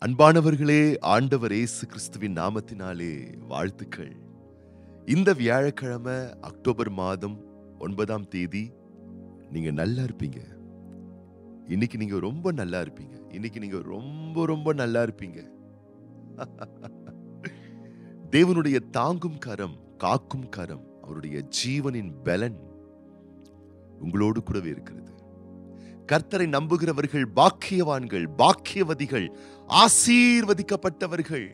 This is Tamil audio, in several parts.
அன்பானவர்களே, ஆண்டவர் இயேசு கிறிஸ்துவின் நாமத்தினாலே வாழ்த்துக்கள். இந்த வியாழக்கிழமை அக்டோபர் மாதம் 9ஆம் தேதி நீங்க நல்லா இருப்பீங்க. இன்னைக்கு நீங்க ரொம்ப நல்லா இருப்பீங்க. இன்னைக்கு நீங்க ரொம்ப ரொம்ப நல்லா இருப்பீங்க. தேவனுடைய தாங்கும் கரம், காக்கும் கரம், அவருடைய ஜீவனின் பலன் உங்களோடு கூடவே இருக்கிறது. கர்த்தரை நம்புகிறவர்கள் பாக்கியவான்கள், பாக்கியவதிகள், ஆசீர்வதிக்கப்பட்டவர்கள்.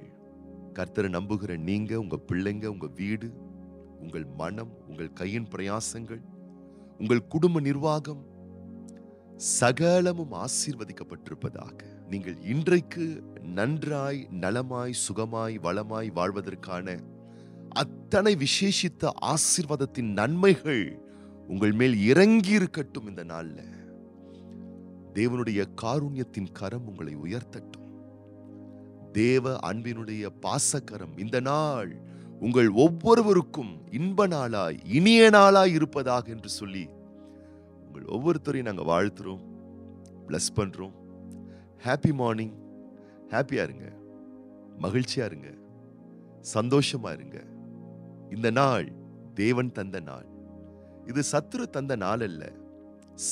கர்த்தரை நம்புகிற நீங்க, உங்க பிள்ளைங்க, உங்க வீடு, உங்கள் மனம், உங்கள் கையின் பிரயாசங்கள், உங்கள் குடும்ப நிர்வாகம் சகலமும் ஆசீர்வதிக்கப்பட்டிருப்பதாக. நீங்கள் இன்றைக்கு நன்றாய், நலமாய், சுகமாய், வளமாய் வாழ்வதற்கான அத்தனை விசேஷித்த ஆசீர்வாதத்தின் நன்மைகள் உங்கள் மேல் இறங்கி இருக்கட்டும். இந்த நாள்ல தேவனுடைய காருண்யத்தின் கரம் உங்களை உயர்த்தட்டும். தேவ அன்பினுடைய பாசக்கரம் இந்த நாள் உங்கள் ஒவ்வொருவருக்கும் இன்ப நாளாய், இனிய நாளாய் இருப்பதாக என்று சொல்லி உங்கள் ஒவ்வொருத்தரையும் நாங்க வாழ்த்துறோம், பிளஸ் பண்றோம். Happy morning. ஹாப்பியா இருங்க, மகிழ்ச்சியா இருங்க, சந்தோஷமா இருங்க. இந்த நாள் தேவன் தந்த நாள். இது சத்துரு தந்த நாள் அல்ல,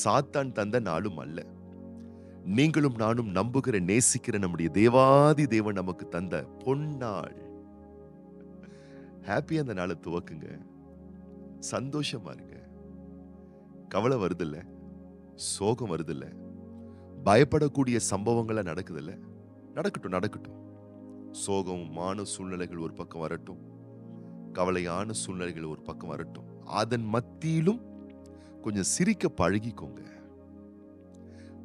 சாத்தான் தந்த நாளும் அல்ல. நீங்களும் நானும் நம்புகிற, நேசிக்கிற நம்முடைய தேவாதி தேவன் நமக்கு தந்த பொன்னாள். ஹாப்பியா அந்த நாளை துவக்குங்க, சந்தோஷமா இருங்க. கவலை வருதில்ல, சோகம் வருதில்ல, பயப்படக்கூடிய சம்பவங்கள நடக்குதில்ல, நடக்கட்டும் நடக்கட்டும். சோகமான சூழ்நிலைகள் ஒரு பக்கம் வரட்டும், கவலையான சூழ்நிலைகள் ஒரு பக்கம் வரட்டும். அதன் மத்தியிலும் கொஞ்சம் சிரிக்க பழகிக்கோங்க,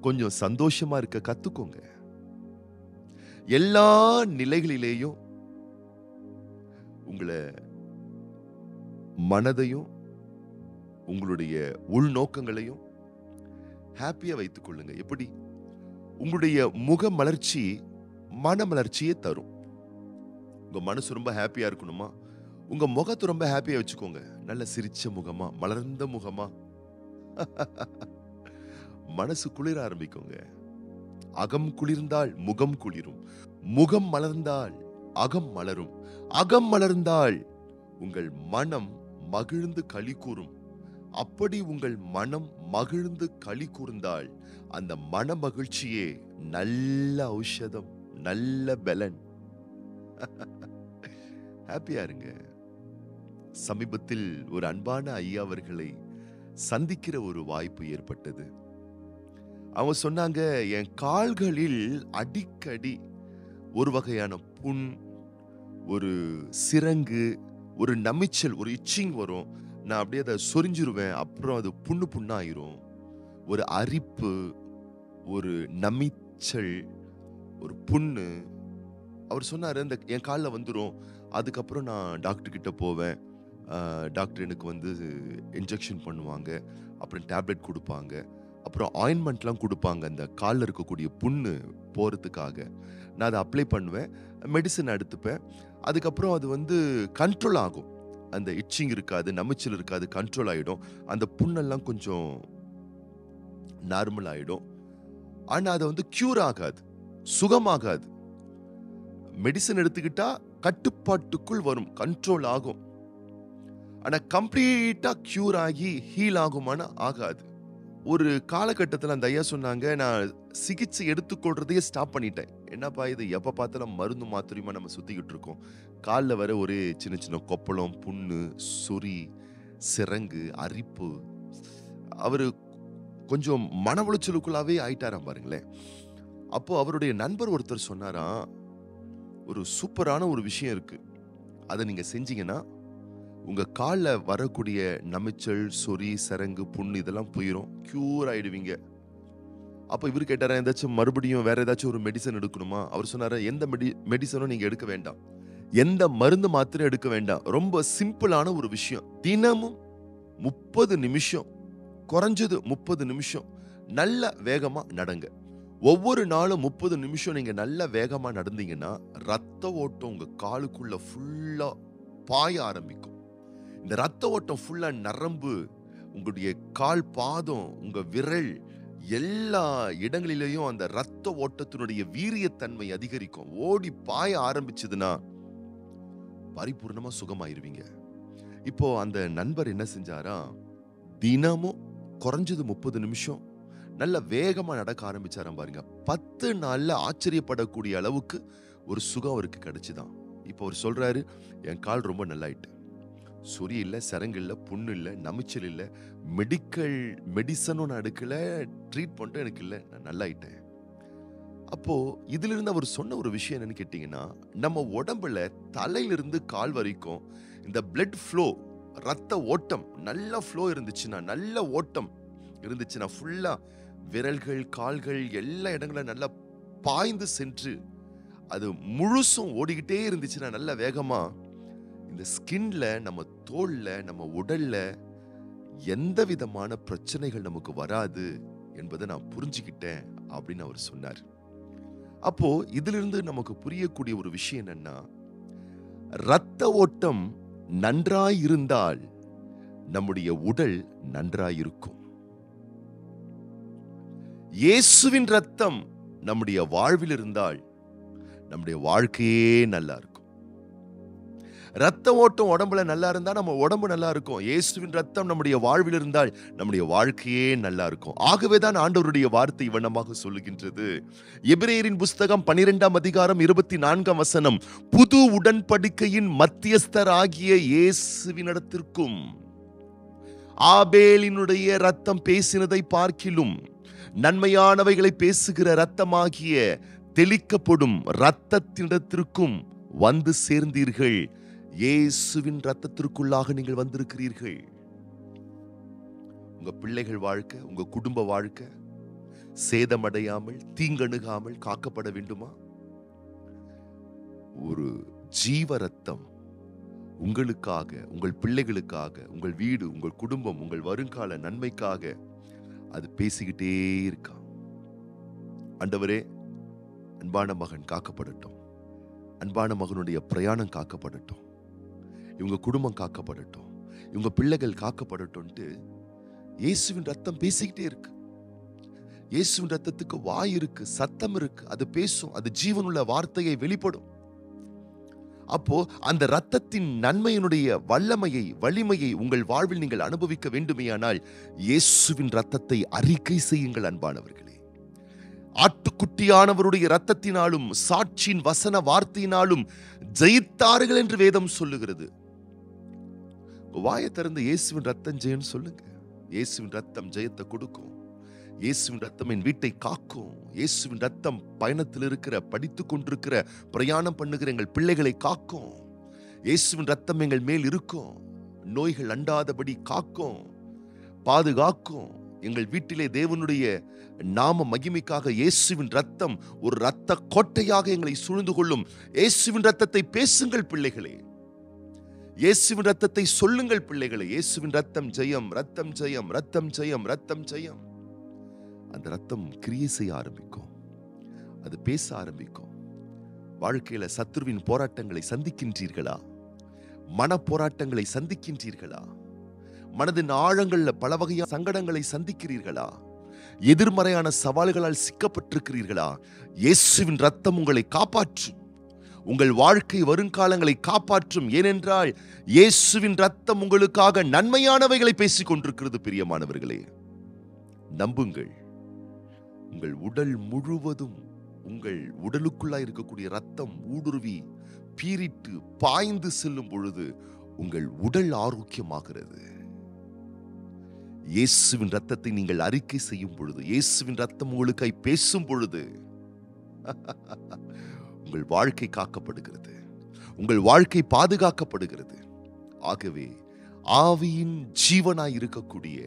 கொஞ்சம் சந்தோஷமா இருக்க கத்துக்கோங்க. எல்லா நிலைகளிலேயும் உங்களை மனதையும் உங்களுடைய உள்நோக்கங்களையும் ஹாப்பியா வைத்துக் கொள்ளுங்க. எப்படி? உங்களுடைய முக மலர்ச்சி மன மலர்ச்சியை தரும். உங்க மனசு ரொம்ப ஹாப்பியா இருக்கணுமா? உங்க முகத்தை ரொம்ப ஹாப்பியா வச்சுக்கோங்க. நல்ல சிரிச்ச முகமா, மலர்ந்த முகமா, மனசு குளிர ஆரம்பிக்குங்க. அகம் குளிர்ந்தால் முகம் குளிரும், முகம் மலர்ந்தால் அகம் மலரும், அகம் மலர்ந்தால் உங்கள் மனம் மகிழ்ந்து களி கூறும். அப்படி உங்கள் மனம் மகிழ்ந்து களி கூர்ந்தால் அந்த மன மகிழ்ச்சியே நல்ல ஔஷதம், நல்ல பலன். ஹாப்பியா இருங்க. சமீபத்தில் ஒரு அன்பான ஐயா அவர்களை சந்திக்கிற ஒரு வாய்ப்பு ஏற்பட்டது. அவங்க சொன்னாங்க, என் கால்களில் அடிக்கடி ஒரு வகையான புண், ஒரு சிரங்கு, ஒரு நமிச்சல், ஒரு இச்சிங் வரும். நான் அப்படியே அதை சொரிஞ்சிருவேன், அப்புறம் அது புண்ணு புண்ணாயிரும். ஒரு அரிப்பு, ஒரு நமிச்சல், ஒரு புண்ணு. அவர் சொன்னாரு, இந்த என் காலில் வந்துடும். அதுக்கப்புறம் நான் டாக்டர் கிட்ட போவேன். டாக்டர் எனக்கு இன்ஜெக்ஷன் பண்ணுவாங்க, அப்புறம் டேப்லெட் கொடுப்பாங்க, அப்புறம் ஆயின்மெண்ட்லாம் கொடுப்பாங்க அந்த காலில் இருக்கக்கூடிய புண்ணு போகிறதுக்காக. நான் அதை அப்ளை பண்ணுவேன், மெடிசன் எடுத்துப்பேன். அதுக்கப்புறம் அது கண்ட்ரோல் ஆகும். அந்த இச்சிங் இருக்காது, நமிச்சல் இருக்காது, கண்ட்ரோல் ஆகிடும். அந்த புண்ணெல்லாம் கொஞ்சம் நார்மல் ஆகிடும். ஆனால் அதை க்யூர் ஆகாது, சுகமாகாது. மெடிசன் எடுத்துக்கிட்டா கட்டுப்பாட்டுக்குள் வரும், கண்ட்ரோல் ஆகும். ஆனால் கம்ப்ளீட்டாக க்யூர் ஆகி ஹீல் ஆகுமானா ஆகாது. ஒரு காலகட்டத்தில் அந்த ஐயா சொன்னாங்க, நான் சிகிச்சை எடுத்துக்கொள்றதையே ஸ்டாப் பண்ணிட்டேன். என்னப்பா இது, எப்போ பார்த்தாலும் மருந்து மாத்திரையுமா நம்ம சுற்றிக்கிட்டு இருக்கோம். காலில் வர ஒரே சின்ன சின்ன கொப்பளம், புண்ணு, சொறி, சிரங்கு, அரிப்பு. அவர் கொஞ்சம் மன உளைச்சலுக்குள்ளாவே ஆயிட்டாராம் பாருங்களேன். அப்போ அவருடைய நண்பர் ஒருத்தர் சொன்னாராம், ஒரு சூப்பரான ஒரு விஷயம் இருக்கு, அதை நீங்க செஞ்சீங்கன்னா உங்க காலில் வரக்கூடிய நமிச்சல், சொறி, சரங்கு, புண்ணு இதெல்லாம் போயிடும், கியூர் ஆயிடுவீங்க. அப்போ இவர் கேட்டாரா, ஏதாச்சும் மறுபடியும் வேற ஏதாச்சும் ஒரு மெடிசன் எடுக்கணுமா? அவர் சொன்னாரா, எந்த மெடிசனும் நீங்க எடுக்க வேண்டாம், எந்த மருந்து மாத்திரம் எடுக்க வேண்டாம். ரொம்ப சிம்பிளான ஒரு விஷயம். தினமும் 30 நிமிஷம், குறைஞ்சது 30 நிமிஷம் நல்ல வேகமா நடங்க. ஒவ்வொரு நாளும் 30 நிமிஷம் நீங்க நல்ல வேகமா நடந்தீங்கன்னா ரத்த ஓட்டம் உங்க காலுக்குள்ள ஃபுல்லா பாய ஆரம்பிக்கும். இந்த ரத்த ஓட்டம் ஃபுல்லா நரம்பு, உங்களுடைய கால் பாதம், உங்க விரல் எல்லா இடங்களிலேயும் அந்த ரத்த ஓட்டத்தினுடைய வீரியத்தன்மை அதிகரிக்கும். ஓடி பாய ஆரம்பிச்சதுன்னா பரிபூர்ணமா சுகமாயிருவீங்க. இப்போ அந்த நண்பர் என்ன செஞ்சாரா, தினமும் குறைஞ்சது 30 நிமிஷம் நல்ல வேகமா நடக்க ஆரம்பிச்சாராம் பாருங்க. 10 நாள்ல ஆச்சரியப்படக்கூடிய அளவுக்கு ஒரு சுகம் அவருக்கு கிடைச்சுதான். இப்போ அவர் சொல்றாரு, என் கால் ரொம்ப நல்லாயிட்டு. சொறி இல்ல, சரங்கு இல்ல, புண்ணு இல்ல, நமிச்சல் இல்ல, மெடிசனும் நான் எடுக்கல, ட்ரீட்மெண்ட்டும் எனக்கு இல்ல, நான் நல்லாயிட்டேன். அப்போ இதுல இருந்து அவர் சொன்ன ஒரு விஷயம் என்னன்னு கேட்டீங்கன்னா, நம்ம உடம்புல தலையிலிருந்து கால் வரைக்கும் இந்த பிளட் ஃப்ளோ, ரத்த ஓட்டம் நல்ல ஃப்ளோ இருந்துச்சுன்னா, நல்ல ஓட்டம் இருந்துச்சுன்னா, ஃபுல்லா விரல்கள், கால்கள் எல்லா இடங்களும் நல்லா பாய்ந்து சென்று அது முழுசும் ஓடிக்கிட்டே இருந்துச்சுன்னா, நல்ல வேகமா இந்த ஸ்கின்ல, நம்ம தோல்ல, நம்ம உடல்ல எந்த விதமான பிரச்சனைகள் நமக்கு வராது என்பதை நான் புரிஞ்சுக்கிட்டேன் அப்படின்னு அவர் சொன்னார். அப்போ இதிலிருந்து நமக்கு புரியக்கூடிய ஒரு விஷயம் என்னன்னா, ரத்த ஓட்டம் நன்றாய் இருந்தால் நம்முடைய உடல் நன்றாய் இருக்கும். இயேசுவின் ரத்தம் நம்முடைய வாழ்வில் இருந்தால் நம்முடைய வாழ்க்கையே நல்லா இருக்கும். ரத்த ஓட்டம் உடம்புல நல்லா இருந்தா நம்ம உடம்பு நல்லா இருக்கும். இயேசுவின் ரத்தம் நம்முடைய வாழ்வில் இருந்தால் நம்முடைய வாழ்க்கையே நல்லா இருக்கும். ஆகவேதான் ஆண்டவருடைய வார்த்தை இவ்வண்ணமாக சொல்லுகின்றது. எபிரேயரின் புஸ்தகம் 12ஆம் அதிகாரம் 24ஆம் வசனம், புது உடன்படிக்கையின் மத்தியஸ்தர் ஆகிய இயேசுவினிடத்திற்கும் ஆபேலினுடைய ரத்தம் பேசினதை பார்க்கிலும் நன்மையானவைகளை பேசுகிற ரத்தமாகிய தெளிக்கப்படும் ரத்தத்தினிடத்திற்கும் வந்து சேர்ந்தீர்கள். இயேசுவின் ரத்தத்திற்குள்ளாக நீங்கள் வந்திருக்கிறீர்கள். உங்க பிள்ளைகள் வாழ்க்கை, உங்க குடும்ப வாழ்க்கை சேதமடையாமல், தீங்கணுகாமல் காக்கப்பட வேண்டுமா? ஒரு ஜீவ ரத்தம் உங்களுக்காக, உங்கள் பிள்ளைகளுக்காக, உங்கள் வீடு, உங்கள் குடும்பம், உங்கள் வருங்கால நன்மைக்காக அது பேசிக்கிட்டே இருக்கா. ஆண்டவரே, அன்பான மகன் காக்கப்படட்டும், அன்பான மகனுடைய பிரயாணம் காக்கப்படட்டும், இவங்க குடும்பம் காக்கப்படட்டும், இவங்க பிள்ளைகள் காக்கப்படட்டும்ட்டு இயேசுவின் ரத்தம் பேசிக்கிட்டே இருக்கு. இயேசுவின் ரத்தத்துக்கு வாய் இருக்கு, சத்தம் இருக்கு, அது பேசும், அது ஜீவனுள்ள வார்த்தையை வெளிப்படும். அப்போ அந்த ரத்தத்தின் நன்மையினுடைய வல்லமையை, வலிமையை உங்கள் வாழ்வில் நீங்கள் அனுபவிக்க வேண்டுமேயானால் இயேசுவின் ரத்தத்தை அறிக்கை செய்யுங்கள். அன்பானவர்களே, ஆட்டுக்குட்டியானவருடைய ரத்தத்தினாலும் சாட்சியின் வசன வார்த்தையினாலும் ஜெயித்தார்கள் என்று வேதம் சொல்லுகிறது. வாயை திறந்து இயேசுவின் ரத்தம் ஜெயன்னு சொல்லுங்க. இயேசுவின் ரத்தம் ஜெயத்தை கொடுக்கும். இயேசுவின் ரத்தம் என் வீட்டை காக்கும். இயேசுவின் ரத்தம் பயணத்தில் இருக்கிற, படித்துக் கொண்டிருக்கிற, பிரயாணம் பண்ணுகிற எங்கள் பிள்ளைகளை காக்கும். இயேசுவின் ரத்தம் எங்கள் மேல் இருக்கும். நோய்கள் அண்டாதபடி காக்கும், பாதுகாக்கும். எங்கள் வீட்டிலே தேவனுடைய நாம மகிமைக்காக இயேசுவின் ரத்தம் ஒரு ரத்த கோட்டையாக எங்களை சூழ்ந்து கொள்ளும். இயேசுவின் ரத்தத்தை பேசுங்கள் பிள்ளைகளே, இயேசுவின் ரத்தத்தை சொல்லுங்கள் பிள்ளைகளே. இயேசுவின் ரத்தம் ஜெயம், ரத்தம் ஜெயம், ரத்தம் ஜெயம், ரத்தம் ஜெயம். அந்த ரத்தம் கிரியை செய்ய ஆரம்பிக்கும், அது பேச ஆரம்பிக்கும். வாழ்க்கையில சத்துருவின் போராட்டங்களை சந்திக்கின்றீர்களா? மன போராட்டங்களை சந்திக்கின்றீர்களா? மனதின் ஆழங்கள்ல பல வகையான சங்கடங்களை சந்திக்கிறீர்களா? எதிர்மறையான சவால்களால் சிக்கப்பட்டிருக்கிறீர்களா? இயேசுவின் ரத்தம் உங்களை காப்பாற்றும். உங்கள் வாழ்க்கை வருங்காலங்களை காப்பாற்றும். ஏனென்றால் இயேசுவின் ரத்தம் உங்களுக்காக நன்மையானவைகளை பேசிக் கொண்டிருக்கிறது. பிரியமானவர்களே, நம்புங்கள். உங்கள் உடல் முழுவதும், உங்கள் உடலுக்குள்ளாய் இருக்கக்கூடிய ரத்தம் ஊடுருவி பீரிட்டு பாய்ந்து செல்லும் பொழுது உங்கள் உடல் ஆரோக்கியமாகிறது. இயேசுவின் ரத்தத்தை நீங்கள் அறிக்கை செய்யும் பொழுது, இயேசுவின் ரத்தம் உங்களுக்காய் பேசும் பொழுது உங்கள் வாழ்க்கை காக்கப்படுகிறது, உங்கள் வாழ்க்கை பாதுகாக்கப்படுகிறது. ஆகவே ஆவியின் ஜீவனாய் இருக்கக்கூடிய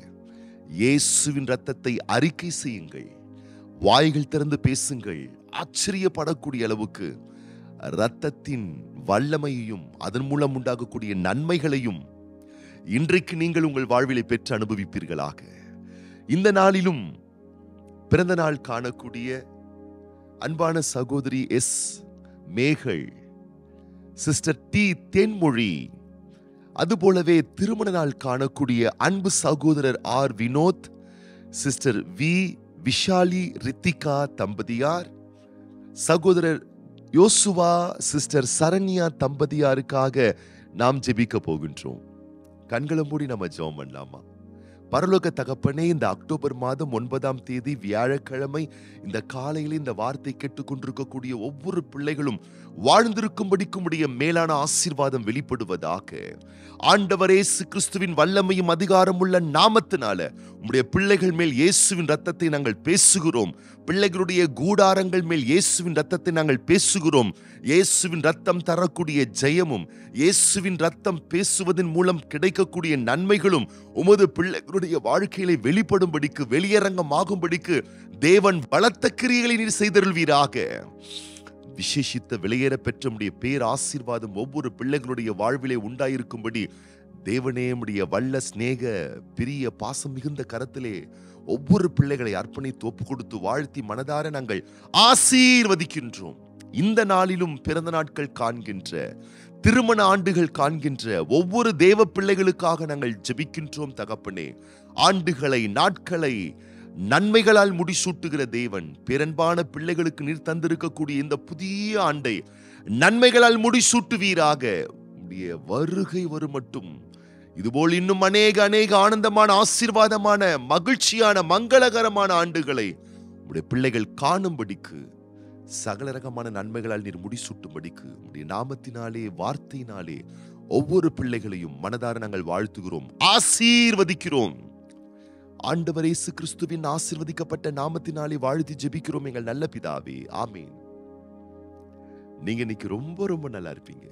இயேசுவின் ரத்தத்தை அறிக்கை செய்யுங்கள். வாய்கள் திறந்து பேசுங்கள். ஆச்சரியப்படக்கூடிய அளவுக்கு ரத்தத்தின் வல்லமையையும் அதன் மூலம் உண்டாகக்கூடிய நன்மைகளையும் இன்றைக்கு நீங்கள் உங்கள் வாழ்விலை பெற்று அனுபவிப்பீர்களாக. இந்த நாளிலும் பிறந்த நாள் காணக்கூடிய அன்பான சகோதரி S Megal, sister T Thenmozhi, அதுபோலவே திருமண நாள் காணக்கூடிய அன்பு சகோதரர் R Vinoth, sister V Vishali Rithika தம்பதியார், சகோதரர் யோசுவா சிஸ்டர் சரண்யா தம்பதியாருக்காக நாம் ஜெபிக்க போகின்றோம். கண்களை மூடி நம்ம ஜெபம் பண்ணலாமா? பரலோக தகப்பனே, இந்த அக்டோபர் மாதம் 9ஆம் தேதி வியாழக்கிழமை இந்த காலையில் இந்த வார்த்தை கேட்டுக்கொண்டிருக்கக்கூடிய ஒவ்வொரு பிள்ளைகளும் வாழ்ந்திருக்கும்படிக்கும் உடைய மேலான ஆசீர்வாதம் வெளிப்படுவதாக. ஆண்டவர் இயேசு கிறிஸ்துவின் வல்லமையும் அதிகாரம் உள்ள நாமத்தினால உம்முடைய பிள்ளைகள் மேல் இயேசுவின் ரத்தத்தை நாங்கள் பேசுகிறோம். பிள்ளைகளுடைய கூடாரங்கள் மேல் இயேசுவின் ரத்தத்தை நாங்கள் பேசுகிறோம். இயேசுவின் ரத்தம் தரக்கூடிய ஜெயமும், இயேசுவின் ரத்தம் பேசுவதன் மூலம் கிடைக்கக்கூடிய நன்மைகளும் உமது பிள்ளைகளுடைய வாழ்க்கையிலே வெளிப்படும்படிக்கு, வெளியரங்கமாகும்படிக்கு தேவன் பலத்த கிரியைகளை நீர் செய்தருள்வீராக. விசேஷித்த வெளியேற பெற்ற உம்முடைய பேர் ஆசீர்வாதம் ஒவ்வொரு பிள்ளைகளுடைய வாழ்விலே உண்டாயிருக்கும்படி தேவனே உம்முடைய வல்ல சிநேக பிரிய பாசம் மிகுந்த கரத்திலே ஒவ்வொரு பிள்ளைகளை அர்ப்பணித்து ஒப்பு கொடுத்து வாழ்த்தி மனதார நாங்கள் ஆசீர்வதிக்கின்றோம். இந்த நாளிலும் பிறந்த நாட்கள் காண்கின்ற, திருமண ஆண்டுகள் காண்கின்ற ஒவ்வொரு தேவ பிள்ளைகளுக்காக நாங்கள் ஜெபிக்கின்றோம் தகப்பனே. ஆண்டுகளை, நாட்களை நன்மைகளால் முடிசூட்டுகிற தேவன், பேரன்பான பிள்ளைகளுக்கு நீர் தந்திருக்கக்கூடிய இந்த புதிய ஆண்டை நன்மைகளால் முடிசூட்டுவீராக. உடைய வருகை வரும் மட்டும் இதுபோல் இன்னும் அநேக ஆனந்தமான, ஆசீர்வாதமான, மகிழ்ச்சியான, மங்களகரமான ஆண்டுகளை உடைய பிள்ளைகள் காணும்படிக்கு, சகல ரகமான நன்மைகளால் நீர் முடிசூட்டும்படிக்கு உடைய நாமத்தினாலே, வார்த்தையினாலே ஒவ்வொரு பிள்ளைகளையும் மனதார நாங்கள் வாழ்த்துகிறோம், ஆசீர்வதிக்கிறோம். ஆண்டவர் இயேசு கிறிஸ்துவின் ஆசீர்வதிக்கப்பட்ட நாமத்தினாலே வாழ்த்தி ஜெபிக்கிறோம் எங்கள் நல்ல பிதாவே, ஆமீன். நீங்க இன்னைக்கு ரொம்ப ரொம்ப நல்லா இருப்பீங்க.